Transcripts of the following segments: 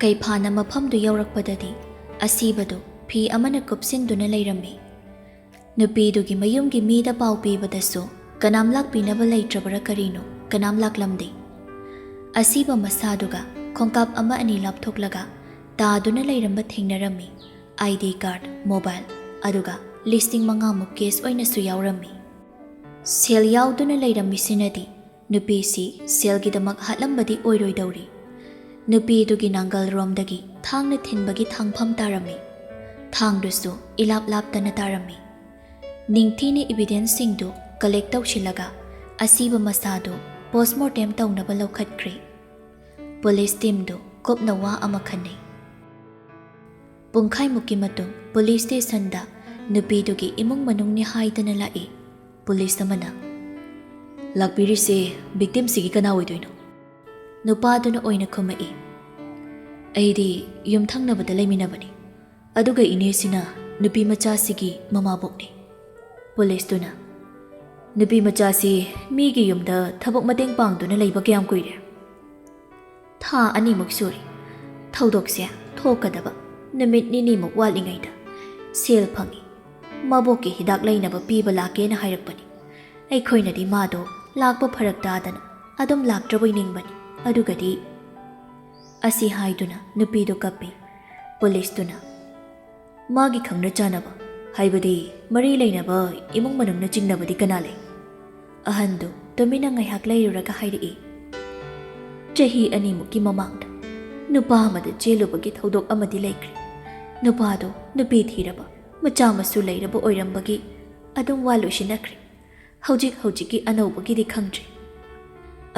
ꯀꯩꯐꯥꯅ ꯃꯐꯝꯗꯨ ꯌꯧꯔꯛꯄꯗꯗꯤ ꯑꯁꯤꯕꯗꯨ ꯐꯤ ꯑꯃꯅ ꯀꯨꯞꯁꯤꯟꯗꯨꯅ ꯂꯩꯔꯝꯃꯤ꯫ ꯅꯨꯄꯤꯗꯨꯒꯤ ꯃꯌꯨꯝꯒꯤ ꯃꯤꯗ ꯄꯥꯎ ꯄꯤꯕꯗꯁꯨ ꯀꯅꯥꯝ ꯂꯥꯛꯄꯤꯅꯕ ꯂꯩꯇ꯭ꯔꯕꯔꯥ ꯀꯔꯤꯅꯣ ꯀꯅꯥꯝ ꯂꯥꯛꯂꯝꯗꯦ꯫ ꯑꯁꯤꯕ ꯃꯁꯥꯗꯨꯒ ꯈꯣꯡꯀꯥꯞ ꯑꯃ ꯑꯅꯤ ꯂꯥꯞꯊꯣꯛꯂꯒ ꯇꯥꯗꯨꯅ ꯂꯩꯔꯝꯕ ꯊꯦꯡꯅꯔꯝꯃꯤ꯫ ID ꯀꯥꯔꯗ, ꯃꯣꯕꯥꯏꯜ ꯑꯗꯨꯒ 5,000 ꯀꯦꯁ ꯑꯣꯏꯅꯁꯨ ꯌꯥꯎꯔꯝꯃꯤ꯫ ꯁꯦꯜ ꯌꯥꯎꯗꯨꯅ ꯂꯩꯔꯝꯃꯤꯁꯤꯅꯗꯤ ꯅꯨꯄꯤꯁꯤ ꯁꯦꯜꯒꯤꯗꯃꯛ ꯍꯥꯠꯂꯝꯕꯗꯤ ꯑꯣꯏꯔꯣꯏꯗꯧꯔꯤ꯫ ꯅꯨꯄꯤꯗꯨꯒꯤ ꯅꯥꯡꯒꯜꯔꯣꯝꯗꯒꯤ ꯊꯥꯡꯅ ꯊꯤꯟꯕꯒꯤ ꯊꯥꯡꯐꯝ ꯇꯥꯔꯝꯃꯤ꯫ ꯊꯥꯡꯗꯨꯁꯨ ꯏꯂꯥꯞ ꯂꯥꯞꯇꯅ ꯇꯥꯔꯝꯃꯤ꯫ ꯅꯤꯡꯊꯤꯅ ꯏꯕꯤꯗꯦꯟꯁꯁꯤꯡꯗꯨ ꯀꯂꯦꯛ ꯇꯧꯁꯤꯜꯂꯒ ꯑꯁꯤꯕ ꯃꯁꯥꯗꯨ ꯄꯣꯁꯃꯣꯔꯇꯦꯝ ꯇꯧꯅꯕ ꯂꯧꯈꯠꯈ꯭ꯔꯦ꯫ ꯄꯨꯂꯤꯁ ꯇꯤꯝꯗꯨ ꯀꯨꯞꯅ ꯋꯥ ꯑꯃ ꯈꯟꯅꯩ꯫ ꯄꯨꯡꯈꯥꯏꯃꯨꯛꯀꯤ ꯃꯇꯨꯡ ꯄꯨꯂꯤꯁ ꯁ꯭ꯇꯦꯁꯟꯗ ꯅꯨꯄꯤꯗꯨꯒꯤ ꯏꯃꯨꯡ ꯃꯅꯨꯡꯅꯤ ꯍꯥꯏꯗꯅ ꯂꯥꯛꯏ꯫ ꯄꯨꯂꯤꯁ ꯑꯃꯅ ꯂꯥꯛꯄꯤꯔꯤꯁꯦ ꯚꯤꯛꯇꯤꯝꯁꯤꯒꯤ ꯀꯅꯥ ꯑꯣꯏꯗꯣꯏꯅꯣ? ꯅꯨꯄꯥꯗꯨꯅ ꯑꯣꯏꯅ ꯈꯨꯝꯃꯛꯏ꯫ ꯑꯩꯗꯤ ꯌꯨꯝꯊꯪꯅꯕꯗ ꯂꯩꯃꯤꯟꯅꯕꯅꯤ, ꯑꯗꯨꯒ ꯏꯅꯦꯁꯤꯅ ꯅꯨꯄꯤ ꯃꯆꯥꯁꯤꯒꯤ ꯃꯃꯥꯕꯣꯛꯅꯤ꯫ ꯄꯨꯂꯤꯁꯇꯨꯅ ꯅꯨꯄꯤ ꯃꯆꯥꯁꯤ ꯃꯤꯒꯤ ꯌꯨꯝꯗ ꯊꯕꯛ ꯃꯇꯦꯡ ꯄꯥꯡꯗꯨꯅ ꯂꯩꯕ ꯀꯌꯥꯝ ꯀꯨꯏꯔꯦ? ꯊꯥ 2ꯃꯨꯛ ꯁꯨꯔꯤ꯫ ꯊꯧꯗꯣꯛꯁꯦ ꯊꯣꯛꯀꯗꯕ ꯅꯨꯃꯤꯠ 2ꯃꯨꯛ ꯋꯥꯠꯂꯤꯉꯩꯗ ꯁꯦꯜ ꯐꯪꯏ꯫ ꯃꯕꯣꯛꯀꯤ ꯍꯤꯗꯥꯛ ꯂꯩꯅꯕ ꯄꯤꯕ ꯂꯥꯛꯀꯦꯅ ꯍꯥꯏꯔꯛꯄꯅꯤ꯫ ꯑꯩꯈꯣꯏꯅꯗꯤ ꯃꯥꯗꯣ ꯂꯥꯛꯄ ꯐꯔꯛ ꯇꯥꯗꯅ ꯑꯗꯨꯝ ꯂꯥꯛꯇ꯭ꯔꯕꯣꯏ ꯅꯤꯡꯕꯅꯤ꯫ ꯑꯗꯨꯒꯗꯤ ꯑꯁꯤ ꯍꯥꯏꯗꯨꯅ ꯅꯨꯄꯤꯗꯨ ꯀꯞꯄꯤ꯫ ꯄꯨꯂꯤꯁꯇꯨꯅ ꯃꯥꯒꯤ ꯈꯪꯅ ꯆꯥꯟꯅꯕ, ꯍꯥꯏꯕꯗꯤ ꯃꯔꯤ ꯂꯩꯅꯕ ꯏꯃꯨꯡ ꯃꯅꯨꯡꯅ ꯆꯤꯡꯅꯕꯗꯤ ꯀꯅꯥ ꯂꯩ? ꯑꯍꯟꯗꯨ ꯇꯨꯃꯤꯟꯅ ꯉꯥꯏꯍꯥꯛ ꯂꯩꯔꯨꯔꯒ ꯍꯥꯏꯔꯛꯏ꯫ ꯆꯍꯤ 2ꯃꯨꯛꯀꯤ ꯃꯃꯥꯡꯗ ꯅꯨꯄꯥ ꯑꯃꯗ ꯆꯦꯜꯂꯨꯕꯒꯤ ꯊꯧꯗꯣꯛ ꯑꯃꯗꯤ ꯂꯩꯈ꯭ꯔꯦ꯫ ꯅꯨꯄꯥꯗꯣ ꯅꯨꯄꯤ ꯊꯤꯔꯕ, ꯃꯆꯥ ꯃꯁꯨ ꯂꯩꯔꯕ ꯑꯣꯏꯔꯝꯕꯒꯤ ꯑꯗꯨꯝ ꯋꯥ ꯂꯣꯏꯁꯤꯟꯅꯈ꯭ꯔꯦ꯫ ꯍꯧꯖꯤꯛꯀꯤ ꯑꯅꯧꯕꯒꯤꯗꯤ ꯈꯪꯗ꯭ꯔꯤ꯫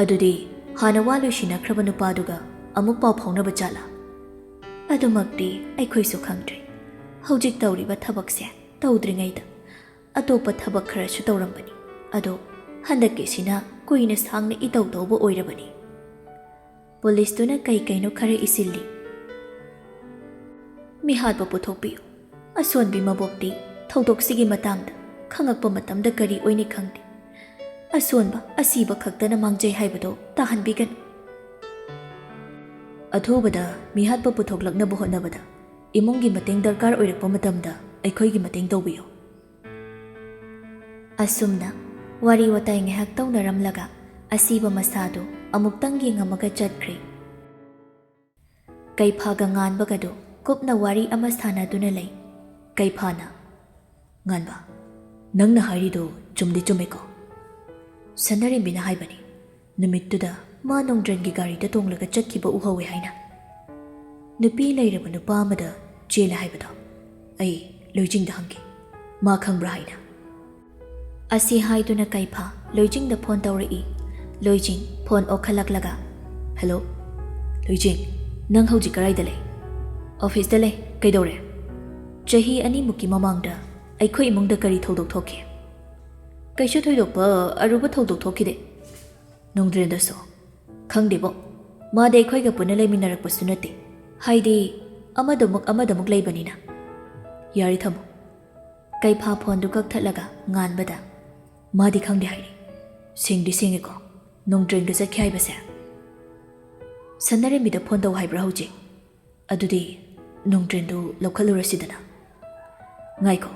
ꯑꯗꯨꯗꯤ ꯍꯥꯟꯅ ꯋꯥ ꯂꯣꯏꯁꯤꯟꯅꯈ꯭ꯔꯕ ꯅꯨꯄꯥꯗꯨꯒ ꯑꯃꯨꯛ ꯄꯥꯎ ꯐꯥꯎꯅꯕ ꯖꯥꯠꯂꯥ? ꯑꯗꯨꯃꯛꯇꯤ ꯑꯩꯈꯣꯏꯁꯨ ꯈꯪꯗ꯭ꯔꯤ꯫ ꯍꯧꯖꯤꯛ ꯇꯧꯔꯤꯕ ꯊꯕꯛꯁꯦ ꯇꯧꯗ꯭ꯔꯤꯉꯩꯗ ꯑꯇꯣꯞꯄ ꯊꯕꯛ ꯈꯔꯁꯨ ꯇꯧꯔꯝꯕꯅꯤ꯫ ꯑꯗꯣ ꯍꯟꯗꯛꯀꯤꯁꯤꯅ ꯀꯨꯏꯅ ꯁꯥꯡꯅ ꯏꯇꯧ ꯇꯧꯕ ꯑꯣꯏꯔꯕꯅꯤ꯫ ꯄꯨꯂꯤꯁꯇꯨꯅ ꯀꯩꯅꯣ ꯈꯔ ꯏꯁꯤꯜꯂꯤ꯫ ꯃꯤꯍꯥꯠꯄ ꯄꯨꯊꯣꯛꯄꯤꯌꯨ꯫ ꯑꯁꯣꯟꯕꯤ ꯃꯕꯣꯛꯇꯤ ꯊꯧꯗꯣꯛꯁꯤꯒꯤ ꯃꯇꯥꯡꯗ ꯈꯪꯉꯛꯄ ꯃꯇꯝꯗ ꯀꯔꯤ ꯑꯣꯏꯅꯤ ꯈꯪꯗꯦ꯫ ꯑꯁꯣꯟꯕ ꯑꯁꯤꯕ ꯈꯛꯇꯅ ꯃꯥꯡꯖꯩ ꯍꯥꯏꯕꯗꯣ ꯇꯥꯍꯟꯕꯤꯒꯅꯨ꯫ ꯑꯊꯨꯕꯗ ꯃꯤꯍꯥꯠꯄ ꯄꯨꯊꯣꯛꯂꯛꯅꯕ ꯍꯣꯠꯅꯕꯗ ꯏꯃꯨꯡꯒꯤ ꯃꯇꯦꯡ ꯗꯔꯀꯥꯔ ꯑꯣꯏꯔꯛꯄ ꯃꯇꯝꯗ ꯑꯩꯈꯣꯏꯒꯤ ꯃꯇꯦꯡ ꯇꯧꯕꯤꯌꯨ꯫ ꯑꯁꯨꯝꯅ ꯋꯥꯔꯤ ꯋꯥꯇꯥꯏ ꯉꯥꯏꯍꯥꯛ ꯇꯧꯅꯔꯝꯂꯒ ꯑꯁꯤꯕ ꯃꯁꯥꯗꯨ ꯑꯃꯨꯛꯇꯪ ꯌꯦꯡꯉꯝꯃꯒ ꯆꯠꯈ꯭ꯔꯦ꯫ ꯀꯩꯐꯥꯒ ꯉꯥꯟꯕꯒꯗꯨ ꯀꯨꯞꯅ ꯋꯥꯔꯤ ꯑꯃ ꯁꯥꯟꯅꯗꯨꯅ ꯂꯩ꯫ ꯀꯩꯐꯥꯅ ꯉꯥꯟꯕ, ꯅꯪꯅ ꯍꯥꯏꯔꯤꯗꯣ ꯆꯨꯝꯗꯤ ꯆꯨꯝꯃꯦꯀꯣ? ꯁꯅꯔꯦꯝꯕꯤꯅ ꯍꯥꯏꯕꯅꯤ꯫ ꯅꯨꯃꯤꯠꯇꯨꯗ ꯃꯥ ꯅꯣꯡꯗ꯭ꯔꯦꯟꯒꯤ ꯒꯥꯔꯤꯗ ꯇꯣꯡꯂꯒ ꯆꯠꯈꯤꯕ ꯎꯍꯧꯋꯦ ꯍꯥꯏꯅ꯫ ꯅꯨꯄꯤ ꯂꯩꯔꯕ ꯅꯨꯄꯥ ꯑꯃꯗ ꯆꯦꯜꯂꯦ ꯍꯥꯏꯕꯗꯣ ꯑꯩ ꯂꯣꯏꯖꯤꯡꯗ ꯍꯪꯈꯤ, ꯃꯥ ꯈꯪꯕ꯭ꯔꯥ ꯍꯥꯏꯅ꯫ ꯑꯁꯤ ꯍꯥꯏꯗꯨꯅ ꯀꯩꯐꯥ ꯂꯣꯏꯖꯤꯡꯗ ꯐꯣꯟ ꯇꯧꯔꯛꯏ꯫ ꯂꯣꯏꯖꯤꯡ ꯐꯣꯟ ꯑꯣꯛꯈꯠꯂꯛꯂꯒ ꯍꯦꯜꯂꯣ ꯂꯣꯏꯖꯤꯡ, ꯅꯪ ꯍꯧꯖꯤꯛ ꯀꯗꯥꯏꯗ ꯂꯩ? ꯑꯣꯐꯤꯁꯇ ꯂꯩ꯫ ꯀꯩꯗꯧꯔꯦ? ꯆꯍꯤ 2ꯃꯨꯛꯀꯤ ꯃꯃꯥꯡꯗ ꯑꯩꯈꯣꯏ ꯏꯃꯨꯡꯗ ꯀꯔꯤ ꯊꯧꯗꯣꯛ ꯊꯣꯛꯈꯤ? ꯀꯩꯁꯨ ꯊꯣꯏꯗꯣꯛꯄ ꯑꯔꯨꯕ ꯊꯧꯗꯣꯛ ꯊꯣꯛꯈꯤꯗꯦ꯫ ꯅꯣꯡꯗ꯭ꯔꯦꯟꯗꯁꯨ? ꯈꯪꯗꯦꯕꯣ, ꯃꯥꯗꯤ ꯑꯩꯈꯣꯏꯒ ꯄꯨꯟꯅ ꯂꯩꯃꯤꯟꯅꯔꯛꯄꯁꯨ ꯅꯠꯇꯦ, ꯍꯥꯏꯗꯤ ꯑꯃꯗꯃꯨꯛ ꯂꯩꯕꯅꯤꯅ꯫ ꯌꯥꯔꯦ ꯊꯝꯃꯣ꯫ ꯀꯩꯐꯥ ꯐꯣꯟꯗꯨ ꯀꯛꯊꯠꯂꯒ ꯉꯥꯟꯕꯗ ꯃꯥꯗꯤ ꯈꯪꯗꯦ ꯍꯥꯏꯔꯤ꯫ ꯁꯦꯡꯉꯦꯀꯣ ꯅꯣꯡꯗ꯭ꯔꯦꯟꯒ ꯆꯠꯈꯤ ꯍꯥꯏꯕꯁꯦ? ꯁꯅꯔꯦꯝꯕꯤꯗ ꯐꯣꯟ ꯇꯧ ꯍꯥꯏꯕ꯭ꯔꯥ ꯍꯧꯖꯤꯛ? ꯑꯗꯨꯗꯤ ꯅꯣꯡꯗ꯭ꯔꯦꯟꯗꯨ ꯂꯧꯈꯠꯂꯨꯔꯁꯤꯗꯅ꯫ ꯉꯥꯏꯈꯣ,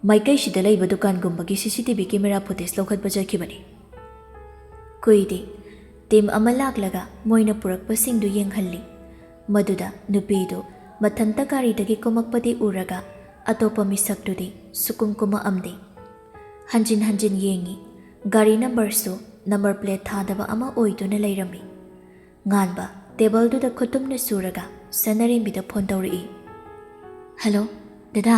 ꯃꯥꯏꯀꯩꯁꯤꯗ ꯂꯩꯕ ꯗꯨꯀꯥꯟꯒꯨꯝꯕꯒꯤ CCTV ꯀꯦꯃꯦꯔꯥ ꯐꯨꯇꯦꯖ ꯂꯧꯈꯠꯄ ꯆꯠꯈꯤꯕꯅꯤ꯫ ꯀꯨꯏꯗꯦ ꯇꯤꯝ ꯑꯃ ꯂꯥꯛꯂꯒ ꯃꯣꯏꯅ ꯄꯨꯔꯛꯄꯁꯤꯡꯗꯨ ꯌꯦꯡꯍꯜꯂꯤ꯫ ꯃꯗꯨꯗ ꯅꯨꯄꯤꯗꯨ ꯃꯊꯟꯇ ꯒꯥꯔꯤꯗꯒꯤ ꯀꯨꯝꯃꯛꯄꯗꯤ ꯎꯔꯒ ꯑꯇꯣꯞꯄ ꯃꯤꯁꯛꯇꯨꯗꯤ ꯁꯨꯀꯨꯝ ꯀꯨꯝꯃꯛꯑꯝꯗꯦ꯫ ꯍꯟꯖꯤꯟ ꯌꯦꯡꯉꯤ꯫ ꯒꯥꯔꯤ ꯅꯝꯕꯔꯁꯨ ꯅꯝꯕꯔ ꯄ꯭ꯂꯦꯠ ꯊꯥꯗꯕ ꯑꯃ ꯑꯣꯏꯗꯨꯅ ꯂꯩꯔꯝꯃꯤ꯫ ꯉꯥꯟꯕ ꯇꯦꯕꯜꯗꯨꯗ ꯈꯨꯇꯨꯝꯅ ꯁꯨꯔꯒ ꯁꯅꯔꯦꯝꯕꯤꯗ ꯐꯣꯟ ꯇꯧꯔꯛꯏ꯫ ꯍꯜꯂꯣ ꯗꯗꯥ,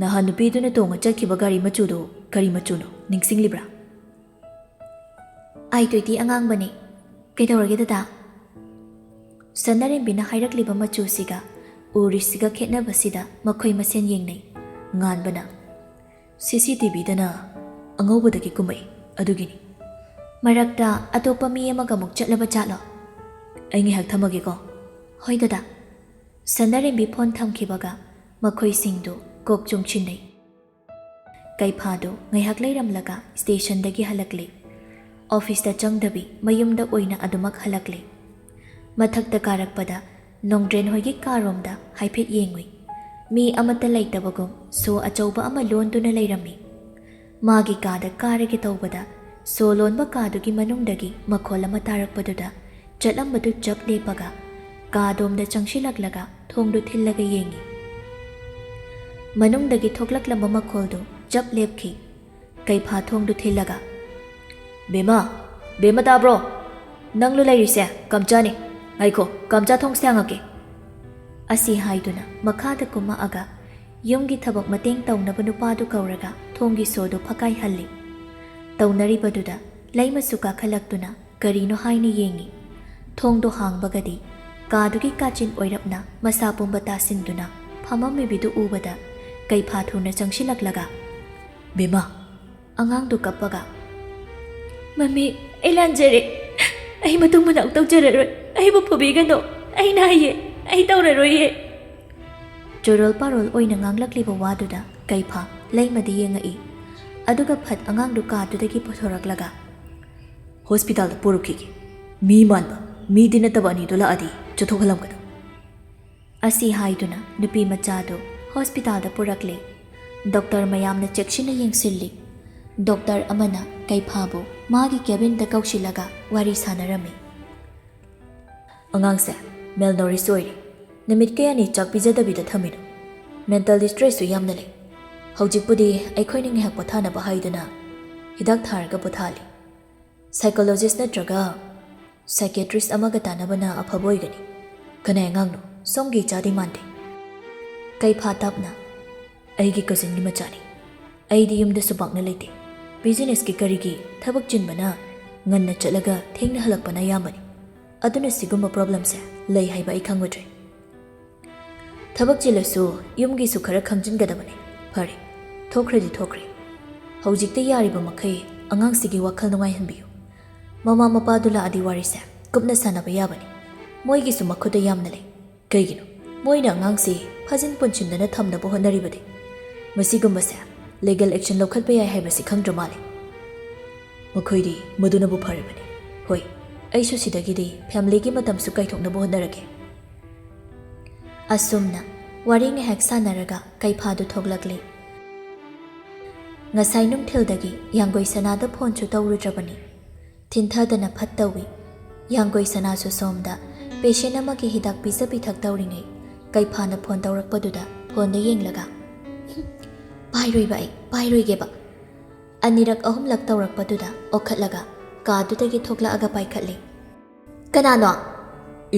ꯅꯍꯥꯟ ꯅꯨꯄꯤꯗꯨꯅ ꯇꯣꯡꯉ ꯆꯠꯈꯤꯕ ꯒꯥꯔꯤ ꯃꯆꯨꯗꯣ ꯀꯔꯤ ꯃꯆꯨꯅꯣ, ꯅꯤꯡꯁꯤꯡꯂꯤꯕ꯭ꯔꯥ? I-20 ꯑꯉꯥꯡꯕꯅꯤ꯫ ꯀꯩꯗꯧꯔꯒꯦ ꯗꯗꯥ? ꯁꯅꯔꯦꯝꯕꯤꯅ ꯍꯥꯏꯔꯛꯂꯤꯕ ꯃꯆꯨꯁꯤꯒ ꯎꯔꯤꯁꯤꯒ ꯈꯦꯠꯅꯕꯁꯤꯗ ꯃꯈꯣꯏ ꯃꯁꯦꯟ ꯌꯦꯡꯅꯩ꯫ ꯉꯥꯟꯕꯅ CCTVꯗꯅ ꯑꯉꯧꯕꯗꯒꯤ ꯀꯨꯝꯃꯛꯏ, ꯑꯗꯨꯒꯤꯅꯤ꯫ ꯃꯔꯛꯇ ꯑꯇꯣꯞꯄ ꯃꯤ ꯑꯃꯒ ꯑꯃꯨꯛ ꯆꯠꯂꯕ ꯖꯥꯠꯂꯣ? ꯑꯩ ꯉꯥꯏꯍꯥꯛ ꯊꯝꯃꯒꯦꯀꯣ꯫ ꯍꯣꯏ ꯗꯗꯥ꯫ ꯁꯅꯔꯦꯝꯕꯤ ꯐꯣꯟ ꯊꯝꯈꯤꯕꯒ ꯃꯈꯣꯏꯁꯤꯡꯗꯨ ꯀꯣꯛ ꯆꯨꯡꯁꯤꯟꯅꯩ꯫ ꯀꯩꯐꯥꯗꯨ ꯉꯥꯏꯍꯥꯛ ꯂꯩꯔꯝꯂꯒ ꯁ꯭ꯇꯦꯁꯟꯗꯒꯤ ꯍꯜꯂꯛꯂꯦ꯫ ꯑꯣꯐꯤꯁꯇ ꯆꯪꯗꯕꯤ ꯃꯌꯨꯝꯗ ꯑꯣꯏꯅ ꯑꯗꯨꯃꯛ ꯍꯜꯂꯛꯂꯦ꯫ ꯃꯊꯛꯇ ꯀꯥꯔꯛꯄꯗ ꯅꯣꯡꯗ꯭ꯔꯦꯟ ꯍꯣꯏꯒꯤ ꯀꯥꯔꯣꯝꯗ ꯍꯥꯏꯐꯦꯠ ꯌꯦꯡꯉꯨꯏ꯫ ꯃꯤ ꯑꯃꯠꯇ ꯂꯩꯇꯕꯒꯨꯝ ꯁꯣ ꯑꯆꯧꯕ ꯑꯃ ꯂꯣꯟꯗꯨꯅ ꯂꯩꯔꯝꯃꯤ꯫ ꯃꯥꯒꯤ ꯀꯥꯗ ꯀꯥꯔꯒꯦ ꯇꯧꯕꯗ ꯁꯣ ꯂꯣꯟꯕ ꯀꯥꯗꯨꯒꯤ ꯃꯅꯨꯡꯗꯒꯤ ꯃꯈꯣꯜ ꯑꯃ ꯇꯥꯔꯛꯄꯗꯨꯗ ꯆꯠꯂꯝꯕꯗꯨ ꯆꯞ ꯂꯦꯞꯄꯒ ꯀꯥꯗꯣꯝꯗ ꯆꯪꯁꯤꯜꯂꯛꯂꯒ ꯊꯣꯡꯗꯨ ꯊꯤꯜꯂꯒ ꯌꯦꯡꯉꯤ꯫ ꯃꯅꯨꯡꯗꯒꯤ ꯊꯣꯛꯂꯛꯂꯝꯕ ꯃꯈꯣꯜꯗꯨ ꯆꯞ ꯂꯦꯞꯈꯤ꯫ ꯀꯩꯐꯥ ꯊꯣꯡꯗꯨ ꯊꯤꯜꯂꯒ "ꯕꯦꯃꯥ, ꯕꯦꯃꯥ ꯇꯥꯕ꯭ꯔꯣ? ꯅꯪꯂꯣ ꯂꯩꯔꯤꯁꯦ? ꯀꯝꯆꯥꯅꯤ꯫ ꯉꯥꯏꯈꯣ, ꯀꯝꯆꯥ ꯊꯣꯡꯁꯦ ꯍꯥꯡꯉꯛꯀꯦ" ꯑꯁꯤ ꯍꯥꯏꯗꯨꯅ ꯃꯈꯥꯗ ꯀꯨꯝꯃꯛꯑꯒ ꯌꯨꯝꯒꯤ ꯊꯕꯛ ꯃꯇꯦꯡ ꯇꯧꯅꯕ ꯅꯨꯄꯥꯗꯨ ꯀꯧꯔꯒ ꯊꯣꯡꯒꯤ ꯁꯣꯗꯨ ꯐꯛꯀꯥꯏꯍꯜꯂꯤ꯫ ꯇꯧꯅꯔꯤꯕꯗꯨꯗ ꯂꯩꯃꯁꯨ ꯀꯥꯈꯠꯂꯛꯇꯨꯅ ꯀꯔꯤꯅꯣ ꯍꯥꯏꯅ ꯌꯦꯡꯉꯤ꯫ ꯊꯣꯡꯗꯣ ꯍꯥꯡꯕꯒꯗꯤ ꯀꯥꯗꯨꯒꯤ ꯀꯥꯆꯤꯟ ꯑꯣꯏꯔꯞꯅ ꯃꯁꯥ ꯄꯨꯝꯕ ꯇꯥꯁꯤꯟꯗꯨꯅ ꯐꯝꯃꯝꯃꯤꯕꯤꯗꯨ ꯎꯕꯗ ꯀꯩꯐꯥ ꯊꯨꯅ ꯆꯪꯁꯤꯜꯂꯛꯂꯒ "ꯕꯦꯃꯥ" ꯑꯉꯥꯡꯗꯨ ꯀꯞꯄꯒ "ꯃꯃꯤ, ꯑꯩ ꯂꯥꯟꯖꯔꯦ. ꯑꯩ ꯃꯇꯨꯡ ꯃꯅꯥꯎ ꯇꯧꯖꯔꯔꯣꯏ. ꯑꯩꯕꯨ ꯐꯨꯕꯤꯒꯅꯨ. ꯑꯩ ꯅꯥꯏꯌꯦ. ꯑꯩ ꯇꯧꯔꯔꯣꯏꯌꯦ" ꯆꯣꯔꯣꯜ ꯄꯥꯔꯣꯜ ꯑꯣꯏꯅ ꯉꯥꯡꯂꯛꯂꯤꯕ ꯋꯥꯗꯨꯗ ꯀꯩꯐꯥ ꯂꯩꯃꯗ ꯌꯦꯡꯉꯛꯏ꯫ ꯑꯗꯨꯒ ꯐꯠ ꯑꯉꯥꯡꯗꯨ ꯀꯥꯗꯨꯗꯒꯤ ꯄꯨꯊꯣꯔꯛꯂꯒ "ꯍꯣꯁꯄꯤꯇꯥꯜꯗ ꯄꯨꯔꯛꯈꯤꯒꯦ. ꯃꯤ ꯃꯥꯟꯕ, ꯃꯤꯗꯤ ꯅꯠꯇꯕ ꯑꯅꯤꯗꯨ ꯂꯥꯛꯑꯗꯤ ꯆꯠꯊꯣꯛꯍꯜꯂꯝꯒꯅꯨ" ꯑꯁꯤ ꯍꯥꯏꯗꯨꯅ ꯅꯨꯄꯤ ꯃꯆꯥꯗꯨ ꯍꯣꯁꯄꯤꯇꯥꯜꯗ ꯄꯨꯔꯛꯂꯦ꯫ ꯗꯣꯛꯇꯔ ꯃꯌꯥꯝꯅ ꯆꯦꯛꯁꯤꯟꯅ ꯌꯦꯡꯁꯤꯜꯂꯤ꯫ ꯗꯣꯛꯇꯔ ꯑꯃꯅ ꯀꯩꯐꯥꯕꯨ ꯃꯥꯒꯤ ꯀꯦꯕꯤꯟꯗ ꯀꯧꯁꯤꯜꯂꯒ ꯋꯥꯔꯤ ꯁꯥꯟꯅꯔꯝꯃꯤ꯫ "ꯑꯉꯥꯡꯁꯦ ꯃꯦꯜꯅꯣꯔꯤꯁ ꯑꯣꯏꯔꯤ. ꯅꯨꯃꯤꯠ ꯀꯌꯥꯅꯤ ꯆꯥꯛ ꯄꯤꯖꯗꯕꯤꯗ ꯊꯝꯃꯤꯅꯣ. ꯃꯦꯟꯇꯦꯜ ꯗꯤꯁꯇ꯭ꯔꯦꯁꯁꯨ ꯌꯥꯝꯅ ꯂꯩ. ꯍꯧꯖꯤꯛꯄꯨꯗꯤ ꯑꯩꯈꯣꯏꯅ ꯉꯥꯏꯍꯥꯛ ꯄꯣꯊꯥꯅꯕ ꯍꯥꯏꯗꯨꯅ ꯍꯤꯗꯥꯛ ꯊꯥꯔꯒ ꯄꯣꯊꯥꯍꯜꯂꯤ. ꯁꯥꯏꯀꯣꯂꯣꯖꯤꯁ ꯅꯠꯇ꯭ꯔꯒ ꯁꯥꯏꯀꯦꯇ꯭ꯔꯤꯁ ꯑꯃꯒ ꯇꯥꯟꯅꯕꯅ ꯑꯐꯕ ꯑꯣꯏꯒꯅꯤ." "ꯀꯅꯥꯏ ꯑꯉꯥꯡꯅꯣ? ꯁꯣꯝꯒꯤ ꯏꯆꯥꯗꯤ ꯃꯥꯟꯗꯦ." ꯀꯩꯐꯥ ꯇꯞꯅ "ꯑꯩꯒꯤ ꯀꯖꯤꯟꯒꯤ ꯃꯆꯥꯅꯤ. ꯑꯩꯗꯤ ꯌꯨꯝꯗꯁꯨ ꯄꯥꯛꯅ ꯂꯩꯇꯦ. ꯕꯤꯖꯤꯅꯦꯁꯀꯤ ꯀꯔꯤꯒꯤ ꯊꯕꯛ ꯆꯤꯟꯕꯅ ꯉꯟꯅ ꯆꯠꯂꯒ ꯊꯦꯡꯅ ꯍꯜꯂꯛꯄꯅ ꯑꯌꯥꯝꯕꯅꯤ. ꯑꯗꯨꯅ ꯁꯤꯒꯨꯝꯕ ꯄ꯭ꯔꯣꯕ꯭ꯂꯦꯝꯁꯦ ꯂꯩ ꯍꯥꯏꯕ ꯑꯩ ꯈꯪꯂꯨꯗ꯭ꯔꯦ. ꯊꯕꯛ ꯆꯤꯜꯂꯁꯨ ꯌꯨꯝꯒꯤꯁꯨ ꯈꯔ ꯈꯪꯖꯤꯟꯒꯗꯕꯅꯤ. ꯐꯔꯦ, ꯊꯣꯛꯈ꯭ꯔꯗꯤ ꯊꯣꯛꯈ꯭ꯔꯦ. ꯍꯧꯖꯤꯛꯇ ꯌꯥꯔꯤꯕ ꯃꯈꯩ ꯑꯉꯥꯡꯁꯤꯒꯤ ꯋꯥꯈꯜ ꯅꯨꯡꯉꯥꯏꯍꯟꯕꯤꯌꯨ. ꯃꯃꯥ ꯃꯄꯥꯗꯨ ꯂꯥꯛꯑꯗꯤ ꯋꯥꯔꯤꯁꯦ ꯀꯨꯞꯅ ꯁꯥꯟꯅꯕ ꯌꯥꯕꯅꯤ. ꯃꯣꯏꯒꯤꯁꯨ ꯃꯈꯨꯠꯇ ꯌꯥꯝꯅ ꯂꯩ. ꯀꯩꯒꯤꯅꯣ ꯃꯣꯏꯅ ꯑꯉꯥꯡꯁꯤ ꯐꯥꯖꯤꯟ ꯄꯨꯟꯁꯤꯟꯗꯅ ꯊꯝꯅꯕ ꯍꯣꯠꯅꯔꯤꯕꯗꯤ? ꯃꯁꯤꯒꯨꯝꯕꯁꯦ ꯂꯤꯒꯦꯜ ꯑꯦꯛꯁꯟ ꯂꯧꯈꯠꯄ ꯌꯥꯏ ꯍꯥꯏꯕꯁꯤ ꯈꯪꯗ꯭ꯔ ꯃꯥꯜꯂꯦ." "ꯃꯈꯣꯏꯗꯤ ꯃꯗꯨꯅꯕꯨ ꯐꯔꯕꯅꯤ. ꯍꯣꯏ, ꯑꯩꯁꯨ ꯁꯤꯗꯒꯤꯗꯤ ꯐꯦꯃꯤꯂꯤꯒꯤ ꯃꯇꯝꯁꯨ ꯀꯥꯏꯊꯣꯛꯅꯕ ꯍꯣꯠꯅꯔꯒꯦ." ꯑꯁꯨꯝꯅ ꯋꯥꯔꯤ ꯉꯥꯏꯍꯥꯛ ꯁꯥꯟꯅꯔꯒ ꯀꯩꯐꯥꯗꯨ ꯊꯣꯛꯂꯛꯂꯤ꯫ ꯉꯁꯥꯏ ꯅꯨꯡꯊꯤꯜꯗꯒꯤ ꯌꯥꯡꯒꯣꯏ ꯁꯅꯥꯗ ꯐꯣꯟꯁꯨ ꯇꯧꯔꯨꯗ꯭ꯔꯕꯅꯤ꯫ ꯊꯤꯟꯊꯗꯅ ꯐꯠ ꯇꯧꯏ꯫ ꯌꯥꯡꯒꯣꯏ ꯁꯅꯥꯁꯨ ꯁꯣꯝꯗ ꯄꯦꯁꯦꯟ ꯑꯃꯒꯤ ꯍꯤꯗꯥꯛ ꯄꯤꯖ ꯄꯤꯊꯛ ꯇꯧꯔꯤꯉꯩ ꯀꯩꯐꯥꯅ ꯐꯣꯟ ꯇꯧꯔꯛꯄꯗꯨꯗ ꯐꯣꯟꯗ ꯌꯦꯡꯂꯒ "ꯄꯥꯏꯔꯣꯏꯕ, ꯑꯩ ꯄꯥꯏꯔꯣꯏꯒꯦꯕ" ꯑꯅꯤꯔꯛ ꯑꯍꯨꯝꯂꯛ ꯇꯧꯔꯛꯄꯗꯨꯗ ꯑꯣꯈꯠꯂꯒ ꯀꯥꯗꯨꯗꯒꯤ ꯊꯣꯛꯂꯛꯑꯒ ꯄꯥꯏꯈꯠꯂꯤ꯫ "ꯀꯅꯥꯅꯣ?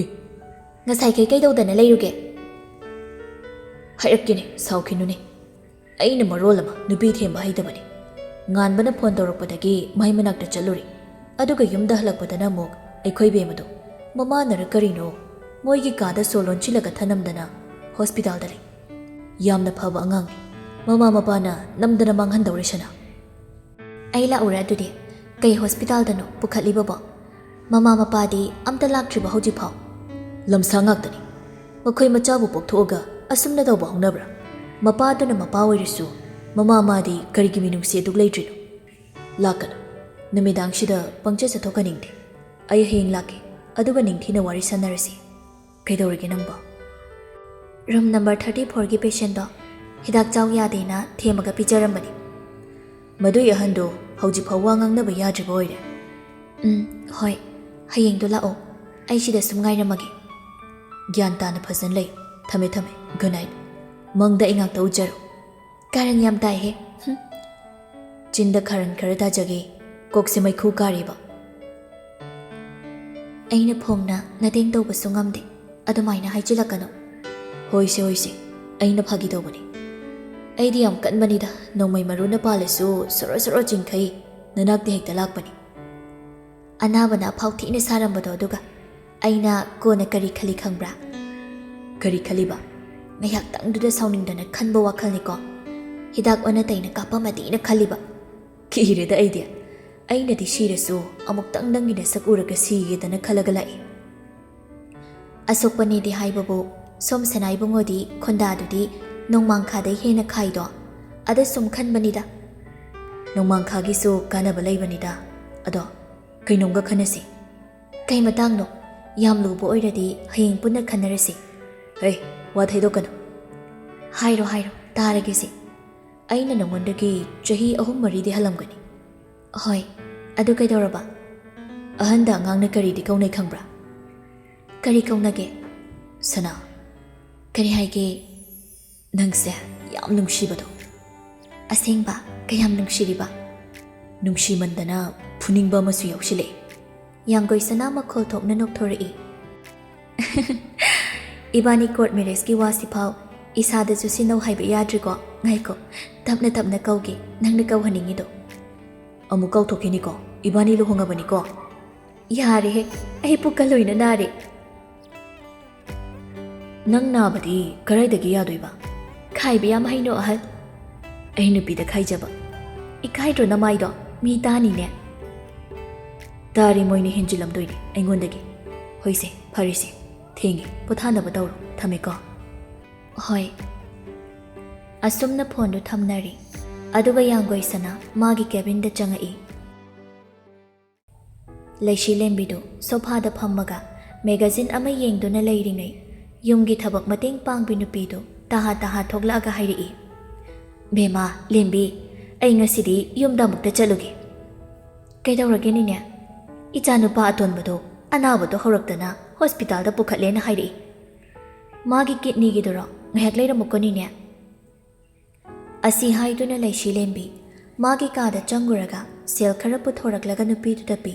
ꯉꯁꯥꯏꯈꯩ ꯀꯩꯗꯧꯗꯅ ꯂꯩꯔꯨꯒꯦ?" "ꯍꯥꯏꯔꯛꯀꯦꯅꯦ, ꯁꯥꯎꯈꯤꯅꯨꯅꯦ. ꯑꯩꯅ ꯃꯔꯣꯜ ꯑꯃ ꯅꯨꯄꯤ ꯊꯦꯝꯕ ꯍꯩꯇꯕꯅꯤ. ꯉꯥꯟꯕꯅ ꯐꯣꯟ ꯇꯧꯔꯛꯄꯗꯒꯤ ꯃꯥꯏ ꯃꯅꯥꯛꯇ ꯆꯠꯂꯨꯔꯤ. ꯑꯗꯨꯒ ꯌꯨꯝꯗ ꯍꯜꯂꯛꯄꯗꯅ ꯑꯃꯨꯛ ꯑꯩꯈꯣꯏ ꯕꯦꯝꯃꯗꯣ ꯃꯃꯥꯅꯔ ꯀꯔꯤꯅꯣ ꯃꯣꯏꯒꯤ ꯀꯥꯗ ꯁꯣ ꯂꯣꯟꯁꯤꯜꯂꯒ ꯊꯅꯝꯗꯅ ꯍꯣꯁꯄꯤꯇꯥꯜꯗ ꯂꯩ. ꯌꯥꯝꯅ ꯐꯕ ꯑꯉꯥꯡꯅꯤ. ꯃꯃꯥ ꯃꯄꯥꯅ ꯅꯝꯗꯅ ꯃꯥꯡꯍꯟꯗꯧꯔꯤꯁꯅ." "ꯑꯩ ꯂꯥꯛꯎꯔ ꯑꯗꯨꯗꯤ? ꯀꯩ ꯍꯣꯁꯄꯤꯇꯥꯜꯗꯅꯣ ꯄꯨꯈꯠꯂꯤꯕꯕꯣ? ꯃꯃꯥ ꯃꯄꯥꯗꯤ ꯑꯝꯇ ꯂꯥꯛꯇ꯭ꯔꯤꯕ ꯍꯧꯖꯤꯛꯐꯥꯎ?" "ꯂꯝꯁꯥ ꯉꯥꯛꯇꯅꯤ. ꯃꯈꯣꯏ ꯃꯆꯥꯕꯨ ꯄꯣꯛꯊꯣꯛꯑꯒ ꯑꯁꯨꯝꯅ ꯇꯧꯕ ꯍꯧꯅꯕ꯭ꯔꯥ? ꯃꯄꯥꯗꯨꯅ ꯃꯄꯥ ꯑꯣꯏꯔꯁꯨ ꯃꯃꯥ ꯃꯥꯗꯤ ꯀꯔꯤꯒꯤ ꯃꯤꯅꯨꯡꯁꯤ ꯑꯗꯨꯛ ꯂꯩꯇ꯭ꯔꯤꯅꯣ? ꯂꯥꯛꯀꯅꯨ. ꯅꯨꯃꯤꯗꯥꯡꯁꯤꯗ ꯄꯪꯆꯠ ꯆꯠꯊꯣꯛꯍꯟꯅꯤꯡꯗꯦ. ꯑꯩ ꯍꯌꯦꯡ ꯂꯥꯛꯀꯦ. ꯑꯗꯨꯒ ꯅꯤꯡꯊꯤꯅ ꯋꯥꯔꯤ ꯁꯥꯟꯅꯔꯁꯤ." "ꯀꯩꯗꯧꯔꯒꯦ ꯅꯪꯕꯣ?" "ꯔꯨꯝ ꯅꯝꯕꯔ 34ꯒꯤ ꯄꯦꯁꯦꯟꯗꯣ ꯍꯤꯗꯥꯛ ꯆꯥꯎ ꯌꯥꯗꯦꯅ ꯊꯦꯝꯃꯒ ꯄꯤꯖꯔꯝꯕꯅꯤ." "ꯃꯗꯨꯏ ꯑꯍꯟꯗꯣ ꯍꯧꯖꯤꯛꯐꯥꯎ ꯋꯥ ꯉꯥꯡꯅꯕ ꯌꯥꯗ꯭ꯔꯤꯕ ꯑꯣꯏꯔꯦ?" ꯍꯣꯏ. ꯍꯌꯦꯡꯗꯣ ꯂꯥꯛꯑꯣ. ꯑꯩ ꯁꯤꯗ ꯁꯨꯝ ꯉꯥꯏꯔꯝꯃꯒꯦ." "ꯒ꯭ꯌꯥꯟ ꯇꯥꯅ ꯐꯖꯅ ꯂꯩ. ꯊꯝꯃꯦ ꯊꯝꯃꯦ. Good night. ꯃꯪꯗ ꯑꯩ ꯉꯥꯛꯇ ꯎꯖꯔꯣ." "ꯀꯥꯔꯟ ꯌꯥꯝ ꯇꯥꯏꯍꯦ." "ꯆꯤꯟꯗ ꯈꯥꯔꯟ ꯈꯔ ꯇꯥꯖꯒꯦ. ꯀꯣꯛꯁꯦ ꯃꯩꯈꯨ ꯀꯥꯔꯤꯕ." "ꯑꯩꯅ ꯐꯣꯡꯅ ꯅꯇꯦꯡ ꯇꯧꯕꯁꯨ ꯉꯝꯗꯦ. ꯑꯗꯨꯃꯥꯏꯅ ꯍꯥꯏꯖꯤꯜꯂꯛꯀꯅꯨ." "ꯍꯣꯏꯁꯦ ꯍꯣꯏꯁꯦ. ꯑꯩꯅ ꯐꯥꯒꯤ ꯇꯧꯕꯅꯤ. ꯑꯩꯗꯤ ꯌꯥꯝ ꯀꯟꯕꯅꯤꯗ. ꯅꯣꯡꯃꯩ ꯃꯔꯨꯅ ꯄꯥꯜꯂꯁꯨ ꯁꯣꯔꯣ ꯁꯣꯔꯣ ꯆꯤꯡꯈꯩ ꯅꯅꯥꯛꯇ ꯍꯦꯛꯇ ꯂꯥꯛꯄꯅꯤ." "ꯑꯅꯥꯕꯅ ꯑꯐꯥꯎ ꯊꯤꯅ ꯁꯥꯔꯝꯕꯗꯣ ꯑꯗꯨꯒ ꯑꯩꯅ ꯀꯣꯟꯅ ꯀꯔꯤ ꯈꯜꯂꯤ ꯈꯪꯕ꯭ꯔꯥ?" "ꯀꯔꯤ ꯈꯜꯂꯤꯕ?" "ꯉꯥꯏꯍꯥꯛꯇꯪꯗꯨꯗ ꯁꯥꯎꯅꯤꯡꯗꯅ ꯈꯟꯕ ꯋꯥꯈꯜꯅꯤꯀꯣ. ꯍꯤꯗꯥꯛ ꯑꯣꯟꯅ ꯇꯩꯅ ꯀꯥꯞꯄꯝꯃꯗꯤꯅ ꯈꯜꯂꯤꯕ." "ꯀꯤꯔꯦꯗ ꯑꯩꯗꯤ. ꯑꯩꯅꯗꯤ ꯁꯤꯔꯁꯨ ꯑꯃꯨꯛꯇꯪ ꯅꯪꯒꯤ ꯅꯁꯛ ꯎꯔꯒ ꯁꯤꯒꯦꯗꯅ ꯈꯜꯂꯒ ꯂꯥꯛꯏ." "ꯑꯁꯣꯛꯄꯅꯦꯗꯤ ꯍꯥꯏꯕꯕꯨ ꯁꯣꯝ ꯁꯅꯥꯏꯕꯨꯡꯉꯣꯗꯤ ꯈꯣꯟꯗꯥꯗꯨꯗꯤ ꯅꯣꯡꯃꯥꯡꯈꯥꯗꯩ ꯍꯦꯟꯅ ꯈꯥꯏꯗꯣ. ꯑꯗ ꯁꯨꯝ ꯈꯟꯕꯅꯤꯗ." "ꯅꯣꯡꯃꯥꯡꯈꯥꯒꯤꯁꯨ ꯀꯥꯟꯅꯕ ꯂꯩꯕꯅꯤꯗ. ꯑꯗꯣ ꯀꯩꯅꯣꯝꯒ ꯈꯟꯅꯁꯤ." "ꯀꯩ ꯃꯇꯥꯡꯅꯣ?" ꯌꯥꯝ ꯂꯨꯕ ꯑꯣꯏꯔꯗꯤ ꯍꯌꯦꯡ ꯄꯨꯟꯅ ꯈꯟꯅꯔꯁꯤ. ꯍꯦ, ꯋꯥ ꯊꯩꯗꯣꯛꯀꯅꯨ. ꯍꯥꯏꯔꯣ ꯇꯥꯔꯒꯦꯁꯦ. ꯑꯩꯅ ꯅꯉꯣꯟꯗꯒꯤ ꯆꯍꯤ 3-4ꯗꯤ ꯍꯜꯂꯝꯒꯅꯤ. ꯍꯣꯏ, ꯑꯗꯨ ꯀꯩꯗꯧꯔꯕ? ꯑꯍꯟꯗ ꯑꯉꯥꯡꯅ ꯀꯔꯤꯗꯤ ꯀꯧꯅꯩ ꯈꯪꯕ꯭ꯔꯥ? ꯀꯔꯤ ꯀꯧꯅꯒꯦ? ꯁꯅꯥ. ꯀꯔꯤ ꯍꯥꯏꯒꯦ? ꯅꯪꯁꯦ ꯌꯥꯝ ꯅꯨꯡꯁꯤꯕꯗꯣ. ꯑꯁꯦꯡꯕ ꯀꯌꯥꯝ ꯅꯨꯡꯁꯤꯔꯤꯕ? ꯅꯨꯡꯁꯤꯃꯟꯗꯅ ꯐꯨꯅꯤꯡꯕ ꯑꯃꯁꯨ ꯌꯥꯎꯁꯤꯜꯂꯛꯑꯦ. ꯌꯥꯡꯒꯣꯏ ꯁꯅꯥ ꯃꯈꯣꯜ ꯊꯣꯛꯅ ꯅꯣꯛꯊꯣꯔꯛꯏ. ꯏꯕꯥꯅꯤ ꯀꯣꯔꯠ ꯃꯦꯔꯦꯖꯀꯤ ꯋꯥꯁꯤꯐꯥꯎ ꯏꯁꯥꯗꯁꯨ ꯁꯤꯟꯅꯧ ꯍꯥꯏꯕ ꯌꯥꯗ꯭ꯔꯤꯀꯣ. ꯉꯥꯏꯈꯣ, ꯇꯞꯅ ꯀꯧꯒꯦ, ꯅꯪꯅ ꯀꯧꯍꯟꯅꯤꯡꯉꯤꯗꯣ. ꯑꯃꯨꯛ ꯀꯧꯊꯣꯛꯈꯤꯅꯤꯀꯣ. ꯏꯕꯥꯅꯤ ꯂꯨꯍꯣꯡꯉꯕꯅꯤꯀꯣ. ꯌꯥꯔꯦꯍꯦ, ꯑꯩ ꯄꯨꯛꯀ ꯂꯣꯏꯅ ꯅꯥꯔꯦ. ꯅꯪ ꯅꯥꯕꯗꯤ ꯀꯔꯥꯏꯗꯒꯤ ꯌꯥꯗꯣꯏꯕ? ꯈꯥꯏꯕ ꯌꯥꯝ ꯍꯩꯅꯣ ꯑꯍꯜ. ꯑꯩ ꯅꯨꯄꯤꯗ ꯈꯥꯏꯖꯕ. ꯏꯀꯥꯏꯗ꯭ꯔꯣ ꯅꯃꯥꯏꯗꯣ? ꯃꯤ ꯇꯥꯅꯤꯅꯦ. ꯇꯥꯔꯤ ꯃꯣꯏꯅ ꯍꯦꯟꯖꯤꯜꯂꯝꯗꯣꯏꯅꯤ ꯑꯩꯉꯣꯟꯗꯒꯤ. ꯍꯣꯏꯁꯦ, ꯐꯔꯦꯁꯦ. ꯊꯦꯡꯉꯦ, ꯄꯣꯊꯥꯅꯕ ꯇꯧꯔꯣ. ꯊꯝꯃꯦꯀꯣ. ꯍꯣꯏ. ꯑꯁꯨꯝꯅ ꯐꯣꯟꯗꯨ ꯊꯝꯅꯔꯤ. ꯑꯗꯨꯒ ꯌꯥꯡꯒꯣꯏ ꯁꯅꯥ ꯃꯥꯒꯤ ꯀꯦꯕꯤꯟꯗ ꯆꯪꯉꯛꯏ. ꯂꯩꯁꯤꯂꯦꯝꯕꯤꯗꯨ ꯁꯣꯐꯥꯗ ꯐꯝꯃꯒ ꯃꯦꯒꯥꯖꯤꯟ ꯑꯃ ꯌꯦꯡꯗꯨꯅ ꯂꯩꯔꯤꯉꯩ ꯌꯨꯝꯒꯤ ꯊꯕꯛ ꯃꯇꯦꯡ ꯄꯥꯡꯕꯤ ꯅꯨꯄꯤꯗꯨ ꯇꯍꯥ ꯊꯣꯛꯂꯛꯑꯒ ꯍꯥꯏꯔꯛꯏ. ꯕꯦꯃꯥ, ꯂꯦꯝꯕꯤ, ꯑꯩ ꯉꯁꯤꯗꯤ ꯌꯨꯝꯗ ꯑꯃꯨꯛꯇ ꯆꯠꯂꯨꯒꯦ. ꯀꯩꯗꯧꯔꯒꯦ ꯅꯤꯅꯦ? ꯏꯆꯥꯅꯨꯄꯥ ꯑꯇꯣꯟꯕꯗꯣ ꯑꯅꯥꯕꯗꯣ ꯍꯧꯔꯛꯇꯅ ꯍꯣꯁꯄꯤꯇꯥꯜꯗ ꯄꯨꯈꯠꯂꯦꯅ ꯍꯥꯏꯔꯛꯏ. ꯃꯥꯒꯤ ꯀꯤꯠꯅꯤꯒꯤꯗꯨꯔꯣ? ꯉꯥꯏꯍꯥꯛ ꯂꯩꯔꯝꯃꯨꯀꯣ ꯅꯤꯅꯦ. ꯑꯁꯤ ꯍꯥꯏꯗꯨꯅ ꯂꯩꯁꯤꯂꯦꯝꯕꯤ ꯃꯥꯒꯤ ꯀꯥꯗ ꯆꯪꯉꯨꯔꯒ ꯁꯦꯜ ꯈꯔ ꯄꯨꯊꯣꯔꯛꯂꯒ ꯅꯨꯄꯤꯗꯨꯗ ꯄꯤ.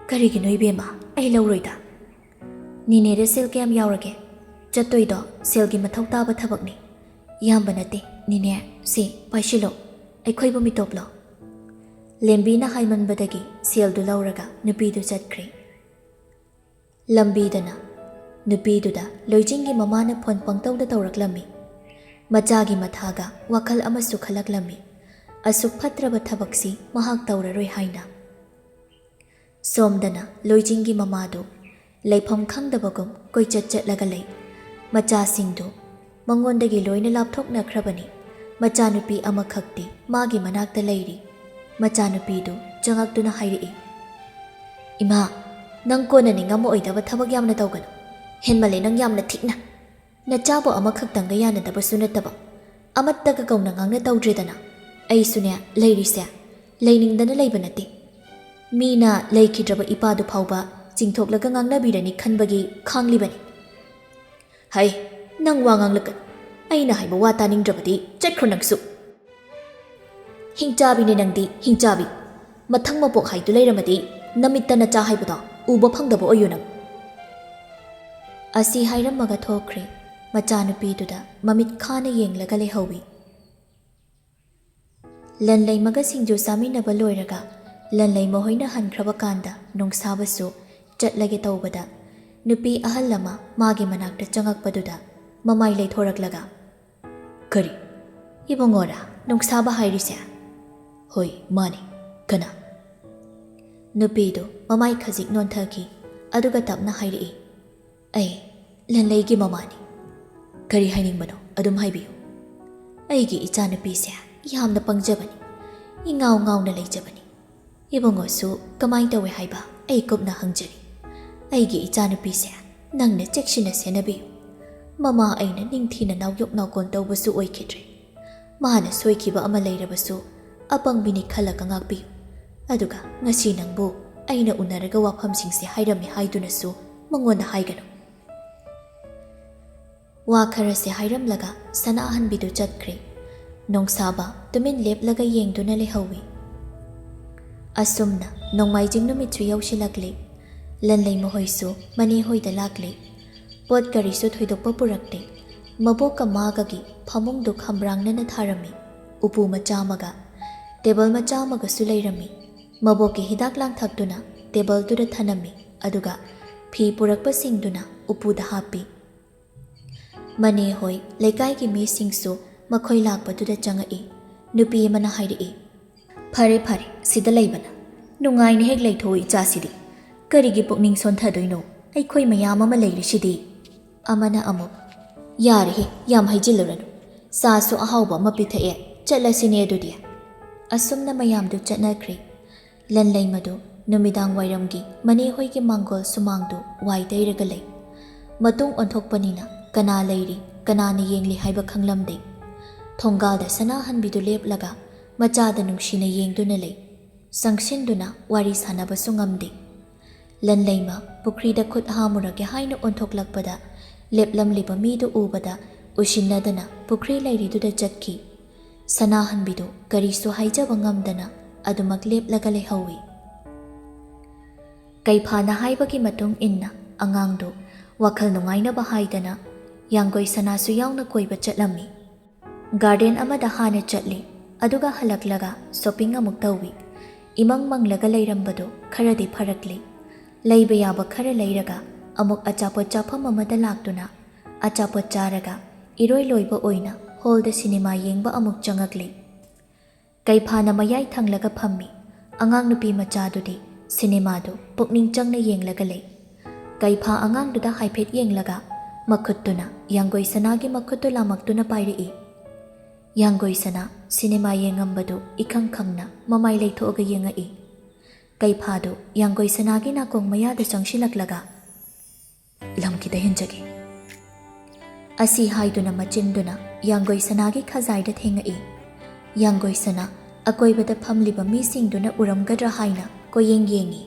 ꯀꯔꯤꯒꯤꯅꯣ ꯏꯕꯦꯝꯃ? ꯑꯩ ꯂꯧꯔꯣꯏꯗ. ꯅꯤꯅꯦꯗ ꯁꯦꯜ ꯀꯌꯥꯝ ꯌꯥꯎꯔꯒꯦ? ꯆꯠꯇꯣꯏꯗꯣ ꯁꯦꯜꯒꯤ ꯃꯊꯧ តាꯕ ꯊꯕꯛꯅꯤ. ꯌꯥꯝꯕ ꯅꯠꯇꯦ ꯅꯤꯅꯦ, ꯁꯤ ꯄꯥꯏꯁꯤꯜꯂꯣ, ꯑꯩꯈꯣꯏꯕꯨ ꯃꯤꯇꯣꯞꯂꯣ. ꯂꯦꯝꯕꯤꯅ ꯍꯥꯏꯃꯟꯕꯗꯒꯤ ꯁꯦꯜꯗꯨ ꯂꯧꯔꯒ ꯅꯨꯄꯤꯗꯨ ꯆꯠꯈ꯭ꯔꯦ. ꯂꯝꯕꯤꯗꯅ ꯅꯨꯄꯤꯗꯨꯗ ꯂꯣꯏꯖꯤꯡꯒꯤ ꯃꯃꯥꯅ ꯐꯣꯟ ꯄꯪꯇꯧꯗ ꯇꯧꯔꯛꯂꯝꯃꯤ. ꯃꯆꯥꯒꯤ ꯃꯊꯥꯒ ꯋꯥꯈꯜ ꯑꯃꯁꯨ ꯈꯜꯂꯛꯂꯝꯃꯤ. ꯑꯁꯨꯛ ꯐꯠꯇ꯭ꯔꯕ ꯊꯕꯛꯁꯤ ꯃꯍꯥꯛ ꯇꯧꯔꯔꯣꯏ ꯍꯥꯏꯅ. ꯁꯣꯝꯗꯅ ꯂꯣꯏꯖꯤꯡꯒꯤ ꯃꯃꯥꯗꯨ ꯂꯩꯐꯝ ꯈꯪꯗꯕꯒꯨꯝ ꯀꯣꯏꯆꯠ ꯆꯠꯂꯒ ꯂꯩ. ꯃꯆꯥꯁꯤꯡꯗꯨ ꯃꯉꯣꯟꯗꯒꯤ ꯂꯣꯏꯅ ꯂꯥꯞꯊꯣꯛꯅꯈ꯭ꯔꯕꯅꯤ. ꯃꯆꯥꯅꯨꯄꯤ ꯑꯃꯈꯛꯇꯤ ꯃꯥꯒꯤ ꯃꯅꯥꯛꯇ ꯂꯩꯔꯤ. ꯃꯆꯥꯅꯨꯄꯤꯗꯨ ꯆꯪꯉꯛꯇꯨꯅ ꯍꯥꯏꯔꯛꯏ. ꯏꯃꯥ, ꯅꯪ ꯀꯣꯟꯅ ꯅꯤꯡꯉꯝꯃꯣꯏꯗꯕ ꯊꯕꯛ ꯌꯥꯝꯅ ꯇꯧꯒꯅꯨ. ꯍꯦꯟꯃꯜꯂꯦ ꯅꯪ ꯌꯥꯝꯅ ꯊꯤꯅ. ꯅꯆꯥꯕꯨ ꯑꯃꯈꯛꯇꯪꯒ ꯌꯥꯅꯗꯕꯁꯨ ꯅꯠꯇꯕ, ꯑꯃꯠꯇꯒ ꯀꯧꯅ ꯉꯥꯡꯅ ꯇꯧꯗ꯭ꯔꯦꯗꯅ. ꯑꯩꯁꯨꯅꯦ ꯂꯩꯔꯤꯁꯦ ꯂꯩꯅꯤꯡꯗꯅ ꯂꯩꯕ ꯅꯠꯇꯦ. ꯃꯤꯅ ꯂꯩꯈꯤꯗ꯭ꯔꯕ ꯏꯄꯥꯗꯨ ꯐꯥꯎꯕ ꯆꯤꯡꯊꯣꯛꯂꯒ ꯉꯥꯡꯅꯕꯤꯔꯅꯤ ꯈꯟꯕꯒꯤ ꯈꯥꯡꯂꯤꯕꯅꯤ. ꯍꯩ, ꯅꯪ ꯋꯥ ꯉꯥꯡꯂꯛꯀꯅꯨ. ꯑꯩꯅ ꯍꯥꯏꯕ ꯋꯥ ꯇꯥꯅꯤꯡꯗ꯭ꯔꯕꯗꯤ ꯆꯠꯈ꯭ꯔꯣ ꯅꯪꯁꯨ. ꯍꯤꯡꯆꯥꯕꯤꯅꯦ ꯅꯪꯗꯤ, ꯍꯤꯡꯆꯥꯕꯤ. ꯃꯊꯪ ꯃꯄꯣꯛ ꯍꯥꯏꯗꯨ ꯂꯩꯔꯝꯃꯗꯤ ꯅꯃꯤꯠꯇ ꯅꯆꯥ ꯍꯥꯏꯕꯗꯣ ꯎꯕ ꯐꯪꯗꯕ ꯑꯣꯏꯌꯨ ꯅꯪ. ꯑꯁꯤ ꯍꯥꯏꯔꯝꯃꯒ ꯊꯣꯛꯈ꯭ꯔꯦ. ꯃꯆꯥꯅꯨꯄꯤꯗꯨꯗ ꯃꯃꯤꯠ ꯈꯥꯅ ꯌꯦꯡꯂꯒ ꯂꯩꯍꯧꯏ. ꯂꯟꯂꯩꯃꯒ ꯁꯤꯡꯖꯨ ꯆꯥꯃꯤꯟꯅꯕ ꯂꯣꯏꯔꯒ ꯂꯟꯂꯩꯃ ꯍꯣꯏꯅ ꯍꯟꯈ꯭ꯔꯕ ꯀꯥꯟꯗ ꯅꯣꯡꯁꯥꯕꯁꯨ ꯆꯠꯂꯒꯦ ꯇꯧꯕꯗ ꯅꯨꯄꯤ ꯑꯍꯜ ꯑꯃ ꯃꯥꯒꯤ ꯃꯅꯥꯛꯇ ꯆꯪꯉꯛꯄꯗꯨꯗ ꯃꯃꯥꯏ ꯂꯩꯊꯣꯔꯛꯂꯒ, ꯀꯔꯤ? ꯏꯕꯨꯡꯉꯣꯔꯥ ꯅꯣꯡꯁꯥꯕ ꯍꯥꯏꯔꯤꯁꯦ? ꯍꯣꯏ, ꯃꯥꯅꯤ. ꯀꯅꯥ? ꯅꯨꯄꯤꯗꯨ ꯃꯃꯥꯏ ꯈꯖꯤꯛ ꯅꯣꯟꯊꯈꯤ. ꯑꯗꯨꯒ ꯇꯞꯅ ꯍꯥꯏꯔꯛꯏ. ꯑꯩ ꯂꯟꯂꯩꯒꯤ ꯃꯃꯥꯅꯤ. ꯀꯔꯤ ꯍꯥꯏꯅꯤꯡꯕꯅꯣ? ꯑꯗꯨꯝ ꯍꯥꯏꯕꯤꯌꯨ. ꯑꯩꯒꯤ ꯏꯆꯥꯅꯨꯄꯤꯁꯦ ꯌꯥꯝꯅ ꯄꯪꯖꯕꯅꯤ. ꯏꯉꯥꯎ ꯉꯥꯎꯅ ꯂꯩꯖꯕꯅꯤ. ꯏꯕꯨꯡꯉꯣꯁꯨ ꯀꯃꯥꯏꯅ ꯇꯧꯏ ꯍꯥꯏꯕ ꯑꯩ ꯀꯨꯞꯅ ꯍꯪꯖꯔꯤ. ꯑꯩꯒꯤ ꯏꯆꯥꯅꯨꯄꯤꯁꯦ ꯅꯪꯅ ꯆꯦꯛꯁꯤꯟꯅ ꯁꯦꯟꯅꯕꯤꯌꯨ. ꯃꯃꯥ ꯑꯩꯅ ꯅꯤꯡꯊꯤꯅ ꯅꯥꯎꯌꯣꯛ ꯅꯥꯎꯀꯣꯟ ꯇꯧꯕꯁꯨ ꯑꯣꯏꯈꯤꯗ꯭ꯔꯦ. ꯃꯥꯅ ꯁꯣꯏꯈꯤꯕ ꯑꯃ ꯂꯩꯔꯕꯁꯨ ꯑꯄꯪꯕꯤꯅꯤ ꯈꯜꯂꯒ ꯉꯥꯛꯄꯤꯌꯨ. ꯑꯗꯨꯒ ꯉꯁꯤ ꯅꯪꯕꯨ ꯑꯩꯅ ꯎꯅꯔꯒ ꯋꯥꯐꯝꯁꯤꯡꯁꯦ ꯍꯥꯏꯔꯝꯃꯤ ꯍꯥꯏꯗꯨꯅꯁꯨ ꯃꯉꯣꯟꯗ ꯍꯥꯏꯒꯅꯨ. ꯋꯥ ꯈꯔꯁꯦ ꯍꯥꯏꯔꯝꯂꯒ ꯁꯅꯥ ꯑꯍꯟꯕꯤꯗꯨ ꯆꯠꯈ꯭ꯔꯦ. ꯅꯣꯡꯁꯥꯕ ꯇꯨꯃꯤꯟ ꯂꯦꯞꯂꯒ ꯌꯦꯡꯗꯨꯅ ꯂꯩꯍꯧꯏ. ꯑꯁꯨꯝꯅ ꯅꯣꯡꯃꯥꯏꯖꯤꯡ ꯅꯨꯃꯤꯠꯁꯨ ꯌꯧꯁꯤꯜꯂꯛꯂꯦ. ꯂꯟꯂꯩꯃ ꯍꯣꯏꯁꯨ ꯃꯅꯦ ꯍꯣꯏꯗ ꯂꯥꯛꯂꯦ. ꯄꯣꯠ ꯀꯔꯤꯁꯨ ꯊꯣꯏꯗꯣꯛꯄ ꯄꯨꯔꯛꯇꯦ. ꯃꯕꯣꯛꯀ ꯃꯥꯒꯒꯤ ꯐꯃꯨꯡꯗꯨ ꯈꯝꯕ꯭ꯔꯥꯡꯅꯅ ꯊꯥꯔꯝꯃꯤ. ꯎꯄꯨ ꯃꯆꯥ ꯑꯃꯒ ꯇꯦꯕꯜ ꯃꯆꯥ ꯑꯃꯒꯁꯨ ꯂꯩꯔꯝꯃꯤ. ꯃꯕꯣꯛꯀꯤ ꯍꯤꯗꯥꯛ ꯂꯥꯡꯊꯛꯇꯨꯅ ꯇꯦꯕꯜꯗꯨꯗ ꯊꯅꯝꯃꯤ. ꯑꯗꯨꯒ ꯐꯤ ꯄꯨꯔꯛꯄꯁꯤꯡꯗꯨꯅ ꯎꯄꯨꯗ ꯍꯥꯞꯄꯤ. ꯃꯅꯦ ꯍꯣꯏ ꯂꯩꯀꯥꯏꯒꯤ ꯃꯤꯁꯤꯡꯁꯨ ꯃꯈꯣꯏ ꯂꯥꯛꯄꯗꯨꯗ ꯆꯪꯉꯛꯏ. ꯅꯨꯄꯤ ꯑꯃꯅ ꯍꯥꯏꯔꯛꯏ. ꯐꯔꯦ ꯐꯔꯦ, ꯁꯤꯗ ꯂꯩꯕꯅ ꯅꯨꯡꯉꯥꯏꯅ ꯍꯦꯛ ꯂꯩꯊꯣꯛꯎ ꯏꯆꯥꯁꯤꯗꯤ. ꯀꯔꯤꯒꯤ ꯄꯨꯛꯅꯤꯡ ꯁꯣꯟꯊꯗꯣꯏꯅꯣ? ꯑꯩꯈꯣꯏ ꯃꯌꯥꯝ ꯑꯃ ꯂꯩꯔꯤꯁꯤꯗꯤ. ꯑꯃꯅ ꯑꯃꯨꯛ, ꯌꯥꯔꯦꯍꯦ, ꯌꯥꯝ ꯍꯩꯖꯤꯜꯂꯨꯔꯅꯨ. ꯆꯥꯁꯨ ꯑꯍꯥꯎꯕ ꯑꯃ ꯄꯤꯊꯛꯑꯦ. ꯆꯠꯂꯁꯤꯅꯦ ꯑꯗꯨꯗꯤ. ꯑꯁꯨꯝꯅ ꯃꯌꯥꯝꯗꯨ ꯆꯠꯅꯈ꯭ꯔꯦ. ꯂꯟꯂꯩꯃꯗꯨ नुमिदांग वाइरमगी मने होइगी मांगोल सुमांगदु वाइ दैरगा लै मतुंग ओंथोकपनिना कना लैरी कनाना येंगली हाइबा खंगलमदे थोंगालदा सनाहनबिदु लेपलगा मचादा नुंगसिना येंगदुना लै संगसिनदुना वारी सानाबसु ngamदे लनलैमा पुख्रीदा खुद हामुरगे हाइना ओंथोकलकपदा लेपलमलिबा मीदु उबदा उशिन्नदना पुख्री लैरिदुदा चटकी सनाहनबिदु करिसु हाइजबा ngamदना अदुमक लेपलगा लेहौवी कैफाना हाइबगी मतुंग इन्ना अंगांगदु वखल नुंगाइनबा हाइदना यांगोई सनासु यावना कोइबा चटलमी गार्डन अमदा हाना चटली अदुगा हलकलगा शॉपिंग अमुक तौवी इमंग मंगलगा लैरंबदो खरदि फरकली लैबा याबा खरा लैरगा अमुक अचापोत चाफम अमदा लाक्तुना अचापोत चारगा इरोय लोइबा ओइना हॉलदा सिनेमा येंगबा अमुक चंगकली कैफाना मयाई थंगलगा फम्मी अंगांग नुपी मचादुदी सिनेमादो पुकनिंग चंगना येंगलगा लै कैफा अंगांगदुदा हाइफेट येंगलगा मखुत्तुना यांगोई सनागी मखुत्तु लामक्तुना पाइरई यांगोई सना सिनेमा येंगंबदो इखंग खंगना ममाई लैथोगा येंगई कैफादो यांगोई सनागी नाकोंग मयादा चंगशिलकलगा लमकिदा हिंजगे असी हाइदुना मचिंदुना यांगोई सनागी खजाइदा थेंगई यांगोई सना अकोइबदा फमलिबा मीसिंगदुना उरमगद्रा हाइना कोयेंग येंगी